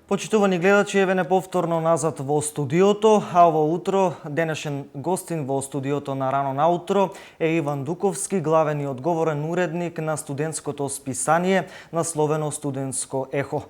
Почитувани гледачи, еве неповторно назад во студиото, а ово утро денешен гостин во студиото на Рано наутро е Иван Дуковски, главен и одговорен уредник на студентското списание насловено Студентско ехо.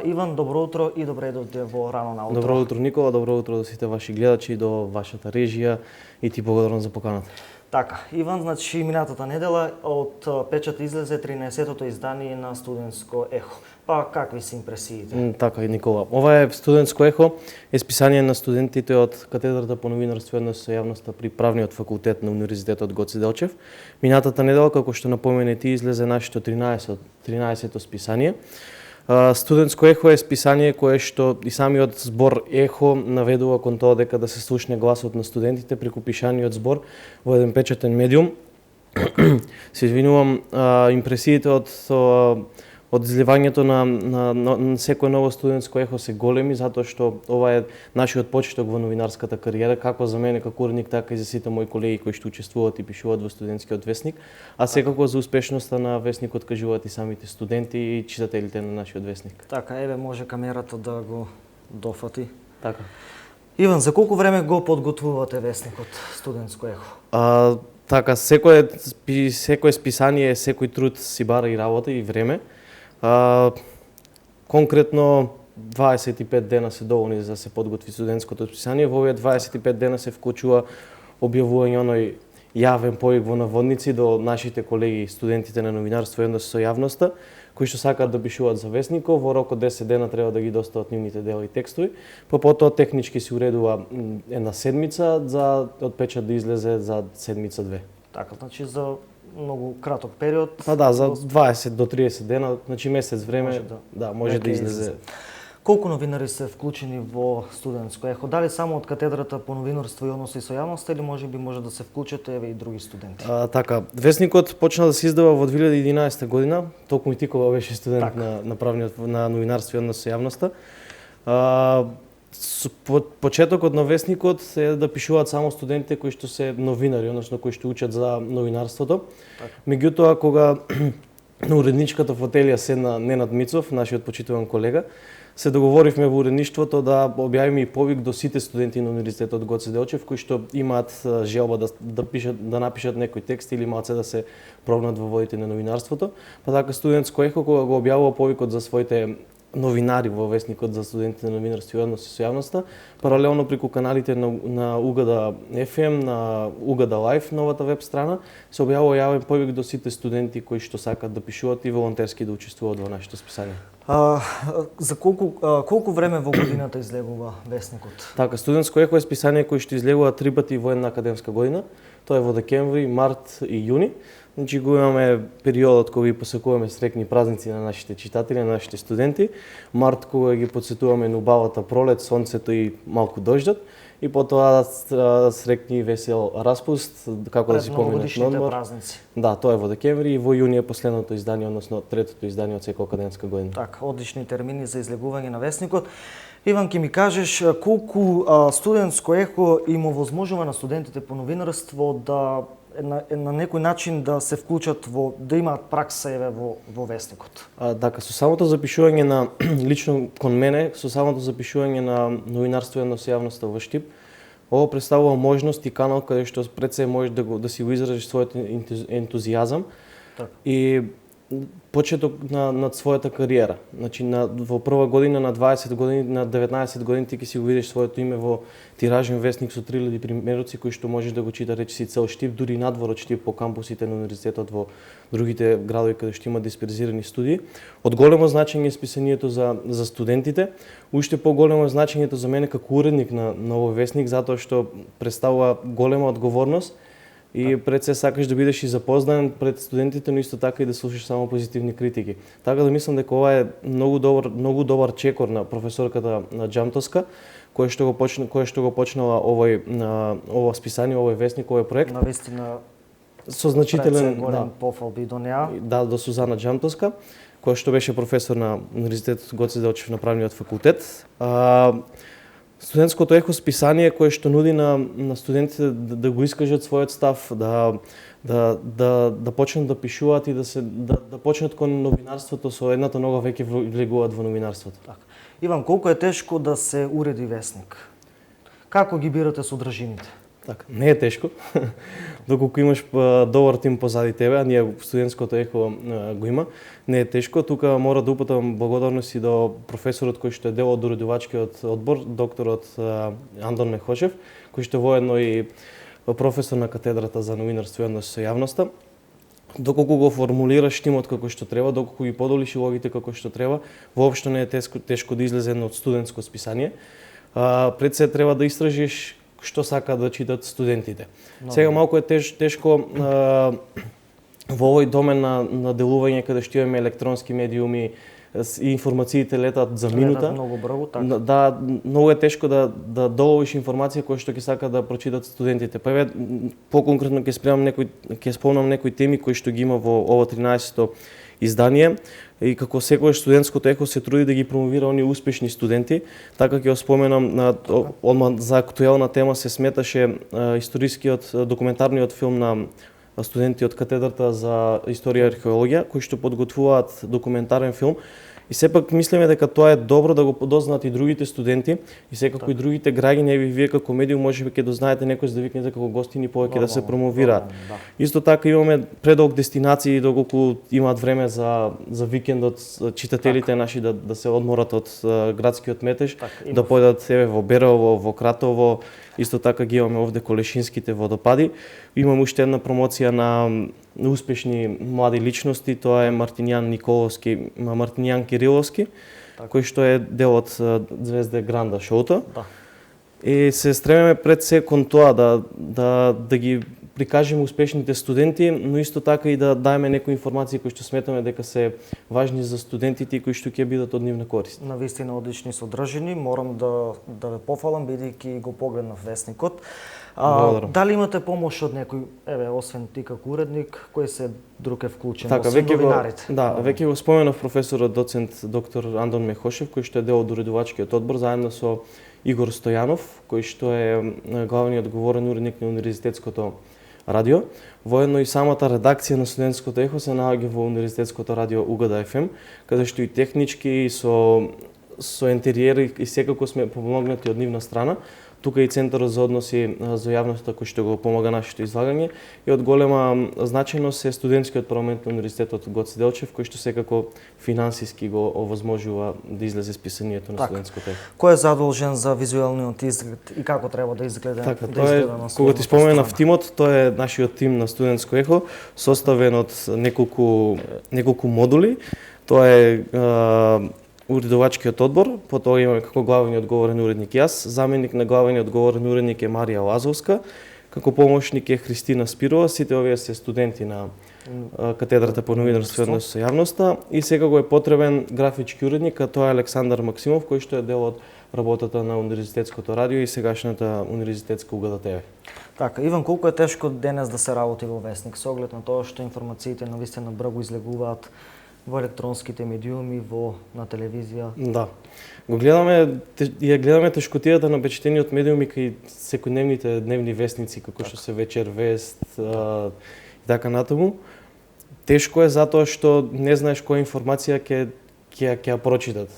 Иван, добро утро и добре дојде во Рано наутро. Добро утро, Никола, добро утро до сите ваши гледачи, до вашата режија и ти благодарам за поканата. Така, Иван, значи минатата недела од печат излезе 13-тото издание на Студентско ехо. Па какви се импресиите? Така, Никола. Ова е Студентско ехо, е списание на студентите од катедрата по новинарство и односи со јавноста при Правниот факултет на Универзитетот Гоце Делчев. Минатата недела, како што напомена ти, излезе нашето 13-то списание. Студентско ехо е списание кое што и самиот збор ехо наведува кон тоа дека да се слушне гласот на студентите преку пишаниот збор во еден печатен медиум. Се извинувам, импресиите од изливањето на секој ново студентско ехо се големи, затоа што ова е нашиот почеток во новинарската кариера, како за мене како уредник, така и за сите мои колеги кои што учествуваат и пишуваат во студентскиот весник, а секако за успешноста на весникот кажуваат и самите студенти и читателите на нашиот весник. Така, еве може камерата да го дофати. Така. Иван, за колку време го подготвувате весникот Студентско ехо? Така, секое списание, секој труд си бара и работа и време. Конкретно 25 дена се доволни за да се подготви студентското списание. Во овие 25 дена се вклучува објавување оној јавен повик во наводници до нашите колеги студентите на новинарство и односи со јавноста, кои што сакаат да пишуваат за весникот, во рок од 10 дена треба да ги достават нивните дела и текстови. Потоа технички се уредува една седмица за од печат да излезе за седмица-две. Така, значи за многу краток период. За 20 до 30 дена, значи месец време, може да излезе. Колку новинари се вклучени во Студентско ехо? Дали само од катедрата по новинарство и односи со јавноста или може да се вклучат еве и други студенти? Така, весникот почна да се издава во 2011 година, толку и ти кога беше студент на правниот на новинарство и односи со јавноста. Почетокот на весникот е да пишуваат само студентите кои што се новинари, односно кои што учат за новинарството. Меѓутоа, кога на уредничката фотелија седна Ненад Мицов, нашиот почитуван колега, се договоривме во уредништвото да објавиме и повик до сите студенти на Универзитетот Гоце Делчев кои што имаат желба да напишат некој текст или имаат се да се пробнат во водите на новинарството. Па така Студентско ехо кога го објавува повикот за своите новинари во весникот за студентите на новинарство и односи со јавноста, паралелно преку каналите на Угада FM, на Угада Live, новата веб страна, се објавува јавен повик до сите студенти кои што сакаат да пишуваат и волонтерски да учествуваат во нашето списание. За колку време во годината излегува весникот? Така, Студентско ехо е списание кој што излегува 3 пати во една академска година. Тоа е во декември, март и јуни. Значи го имаме периодот кога ги посекуваме срекни празници на нашите читатели, на нашите студенти. Март кога ги подсетуваме на убавата пролет, сонцето и малку дождот. И потоа срекни весел распуст, како да си поминеш на одмор. Празници. Да, тоа е во декември и во јуни е последното издание, односно третото издание од секоја академска година. Така, одлични термини за излегување на весникот. Иван, ќе ми кажеш колку Студентско ехо им овозможува на студентите по новинарство да на некој начин да се вклучат да имаат пракса еве во весникот. Така, со самото запишување на лично кон мене, со самото запишување на новинарство и односи со јавноста во Штип, ово представува можност и канал каде што пред се можеш да си го изразиш својот ентузијазам и почеток на својата кариера. Значи во прва година на 20 години, на 19 години ти ќе си го видиш своето име во тиражен весник со 3000 примероци кои што можеш да го чита речиси цел Штип, дури надвор од Штип по кампусите на универзитетот во другите градови каде што има дисперзирани студии. Од големо значење списанието за студентите, уште поголемо значењето за мене како уредник на овој весник затоа што представува голема одговорност. И пред се сакаш да бидеш и запознаен пред студентите, но исто така и да слушаш само позитивни критики. Така да мислам дека ова е многу добар чекор на професорката на Џамтовска, која што го почнала ово списание, овој весник, овој проект. Навистина со значителен пофалби до неа. Да, до Сузана Џамтовска, која што беше професор на Универзитетот Гоце Делчев на Правниот факултет. Студентското ехо списание кое што нуди на студентите да го искажат својот став, да почнат да пишуваат и да почнат кон новинарството со едната нога веќе влегуваат во новинарството. Така. Иван, колку е тешко да се уреди весник? Како ги бирате содржините? Така, не е тешко. Доколку имаш добар тим позади тебе, а ние студентското ехо го има, не е тешко. Тука мора да упатам благодарност и до професорот кој што е дел од уредувачкиот одбор, докторот Андон Мехошев, кој што воедно и професор на катедрата за новинарство и однос со јавноста. Доколку го формулираш тимот како што треба, доколку ги подолиш улогите како што треба, воопшто не е тешко да излезе едно од студентско списание. Пред се треба да истражиш што сака да читат студентите. Сега малку е тешко во овој домен на делување каде што имаме електронски медиуми и информациите летат за минута. Летат многу брзо, така. Да, многу е тешко да доловиш информација која што ќе сака да прочитат студентите. Па еве поконкретно ќе спомнам некои теми кои што ги има во ова 13-то издание и како секогаш студентското ехо се труди да ги промовира оние успешни студенти. Така ќе споменам одма за актуелна тема се сметаше историскиот документарниот филм на студенти од катедрата за историја и археологија кои што подготвуваат документарен филм. И сепак мислиме дека тоа е добро да го подознаат и другите студенти и секако и другите граѓани, вие како медиум можеби ќе дознаете некој да викнете како гостини повеќе да се промовираат. Да. Исто така имаме предолг дестинации доколку имаат време за викендот читателите наши да се одморат од градскиот метеж, да појдат во Берово, во Кратово. Исто така ги имаме овде Колешинските водопади. Имам уште една промоција на успешни млади личности, тоа е Мартинијан Кириловски, кој што е дел од Звезде Гранда шоуто. Да. И се стремиме пред се кон тоа да ги прикажеме успешните студенти, но исто така и да даеме некои информации кои што сметаме дека се важни за студентите и кои што ќе бидат од нивна корист. Навистина одлични содржини, морам да ве пофалам бидејќи го погледнав весникот. Дали имате помош од некој, освен ти како уредник, кој се друг е вклучен во новинарите? Веќе го споменав професорот доцент доктор Андон Мехошев, кој што е дел од уредувачкиот одбор заедно со Игор Стојанов, кој што е главниот говорен уредник на Универзитетското радио. Воедно и самата редакција на студентското ехо се наоѓа во Универзитетското радио Угада FM, каде што и технички и со интериери и секако сме помогнати од нивна страна. Тука и Центарот за односи за јавноста кој што го помага нашето излагање и од голема значајност е студентскиот парламент на Универзитетот Гоце Делчев кој што секако финансиски го овозможува да излезе списанието на студентското ехо. Кој е задолжен за визуелниот изглед и како треба да изгледа? Така, кога ти споменав тимот, тоа е нашиот тим на студентско ехо, составен од неколку модули. Тоа е уредувачкиот одбор, потоа имаме како главен и одговорен уредник јас, заменик на главен и одговорен уредник е Марија Лазовска, како помошник е Христина Спирова, сите овие се студенти на катедрата по новинарство и однос со јавноста и сега го е потребен графички уредник, а тоа е Александар Максимов, кој што е дел од работата на Универзитетското радио и сегашната Универзитетска Угада ТВ. Така, Иван, колку е тешко денес да се работи во весник, со оглед на тоа што информациите навистина брзо излегуваат во електронските медиуми, на телевизија? Да. Гледаме тешкотијата на печатениот медиуми кај секојдневните дневни вестници, како што се Вечер вест и така натаму. Тешко е затоа што не знаеш која информација ќе ја прочитат.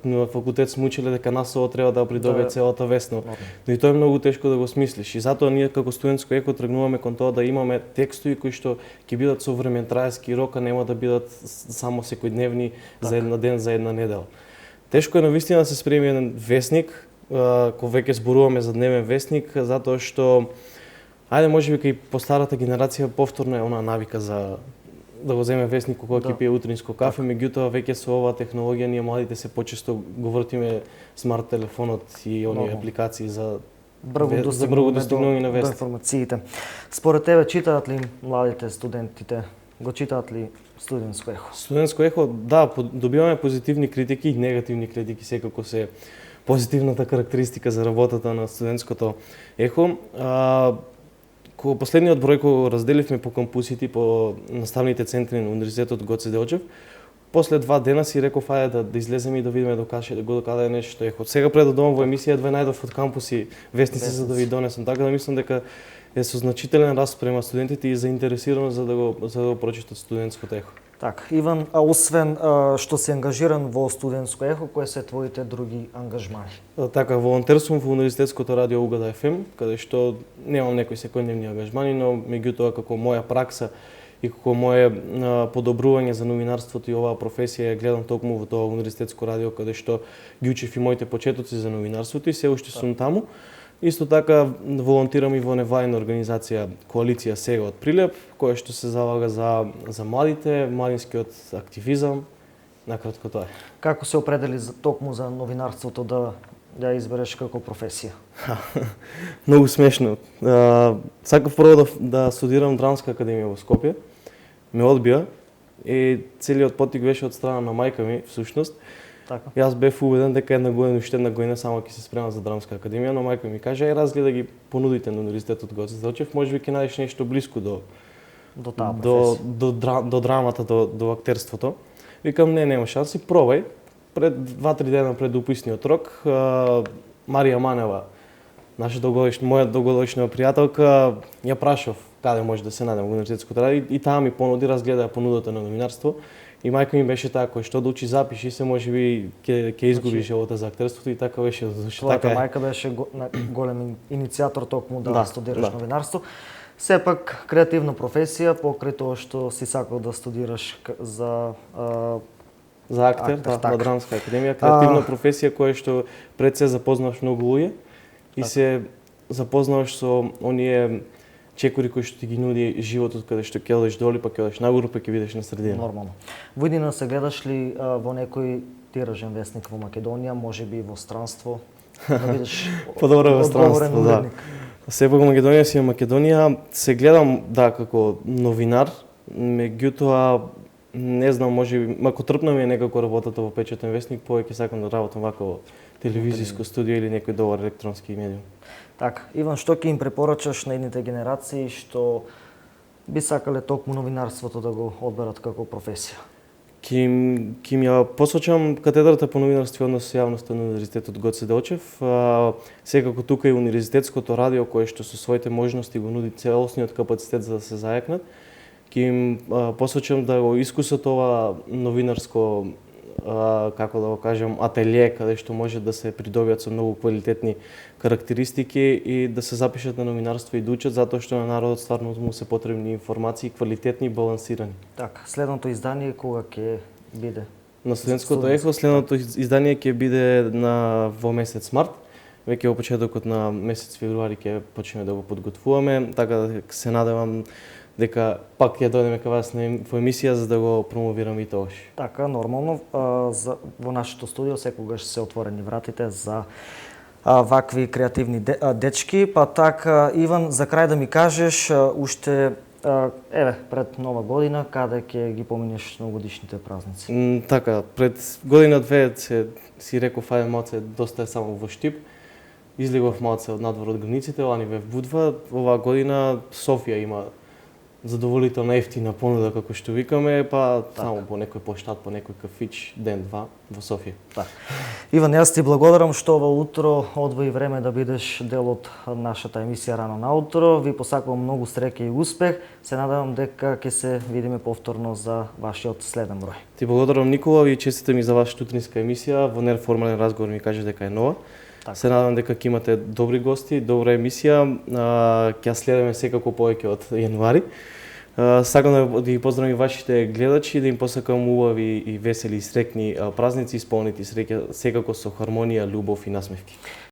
На факултет сме учеле дека НАСО треба да придобие целата вест, но и тоа е многу тешко да го смислиш. И затоа ние како студентско ехо тргнуваме кон тоа да имаме текстови кои што ќе бидат со времетраески рок, а нема да бидат само секојдневни за една ден, за една недела. Тешко е навистина да се спреми еден весник, кога веќе зборуваме за дневен весник, затоа што можеби кај постарата генерација повторно е она навика за да го земе весник кога ќе пие утринско кафе, меѓутоа веќе со оваа технологија ние младите се почесто го вртиме смарт телефонот и оние апликации за брзо достигнување на вест. Информациите. Според тебе читаат ли младите студентите? Го читаат ли студентско ехо? Студентско ехо, да, добиваме позитивни критики и негативни критики, секако се позитивната карактеристика за работата на студентското ехо. Кога последниот број кој разделивме по кампусите, по наставните центри на Универзитетот Гоце Делчев, после 2 дена си реков ајде да излеземе и да видиме докаде е нешто ехо. Сега пред да дојдам во емисија едва најдов од кампуси вестници за да ви донесам, така да мислам дека е со значителен раст према студентите и заинтересирано за да го прочитат студентското ехо. Така, Иван, а освен што си ангажиран во студентско ехо, кои се твоите други ангажмани? Така, волонтерствувам во Универзитетското радио Угада FM, каде што немам некои секојдневни ангажмани, но меѓутоа како моја пракса и како мое подобрување за новинарството и оваа професија ја гледам токму во тоа универзитетско радио, каде што ги учев и моите почетоци за новинарството и се уште сум таму. Исто така волонтирам и во невладина организација Коалиција сега од Прилеп, која што се залага за младите, младинскиот активизам, накратко тоа е. Како се определи токму за новинарството да ја избереш како професија? Многу смешно. Сакав прво да студирам Драмска академија во Скопје. Ме одбија и целиот поттик беше од страна на мајка ми, всушност. Така. Јас бев убеден дека уште една година само ќе се спремам за Драмска академија, но мајка ми каже ај разгледа ги понудите на Универзитетот Гоце Делчев, можеби ќе најдеш нешто блиску до таа професија. до драмата, до актерството. Викам нема шанси, пробај. Пред 2-3 дена пред уписниот рок, Марија Манева, моја долгогодишна пријателка, ја прашав каде може да се најдам во Универзитетското радио и таа ми понуди, разгледа понудата на новинарство. И мајка ми беше така, што да учи запиши се, можеби ќе изгубиш живота за актерството и така беше. Твојата мајка беше голем иницијатор токму да студираш новинарство. Сепак креативна професија, покрај тоа што си сакал да студираш за актер, на Драмска академија, креативна професија која што пред се запознаваш многу луѓе и се запознаваш со оние чекори кои што ти ги нуди животот, каде што ќе одиш доли, па ќе одиш нагору, па ќе видиш на средина. Нормално. Во иднина се гледаш ли во некој тиражен вестник во Македонија, можеби во странство, да видиш подобро во странство, да. Сепак во Македонија си во Македонија, се гледам како новинар, меѓутоа не знам, можеби, мако трпна ми е некако работата во печатен вестник, повеќе сакам да работам вака во телевизиско студио или некој добар електронски медиум. Така, Иван, што ќе им препорачаш на едните генерации што би сакале токму новинарството да го одберат како професија? Ќе им ја посочам катедрата по новинарство и однос со јавноста на Универзитетот Гоце Делчев. Секако тука и Универзитетското радио кое што со своите можности го нуди целосниот капацитет за да се зајакнат. Ќе им посочам да го искусат ова новинарско како да го кажам, ателје каде што може да се придобијат со многу квалитетни карактеристики и да се запишат на новинарство и да учат, затоа што на народот стварно му се потребни информации, квалитетни и балансирани. Така, следното издание кога ќе биде? На студентското ехо следното издание ќе биде во месец март. Веќе во почетокот на месец февруари ќе почнеме да го подготвуваме, така да се надевам дека пак ќе дојдеме кај вас во емисија за да го промовираме и тоа. Така, нормално, во нашето студио секогаш се отворени вратите за вакви креативни дечки. Па така, Иван, за крај да ми кажеш, уште пред нова година, каде ќе ги поминеш новогодишните празници? Така, пред година-две си реков ајде малце, доста е само во Штип. Излегов малце од надвор од границите, лани бев Будва. Оваа година Софија има задоволителна ефтина понуда, како што викаме, па само по некој поштат, по некој кафич, ден-два во Софија. Так. Иван, јас ти благодарам што ова утро одвои време да бидеш дел од нашата емисија Рано наутро. Ви посакувам многу среќа и успех. Се надевам дека ќе се видиме повторно за вашиот следен број. Ти благодарам, Никола, и честитам и за вашата утринска емисија. Во неформален разговор ми кажеш дека е нова. Так. Се надам дека ќе имате добри гости, добра емисија. Ќе ја следиме секако повеќе од јануари. Сакам да ги поздравам вашите гледачи, да им посакам убави и весели и среќни празници, исполнети среќа секако со хармонија, љубов и насмевки.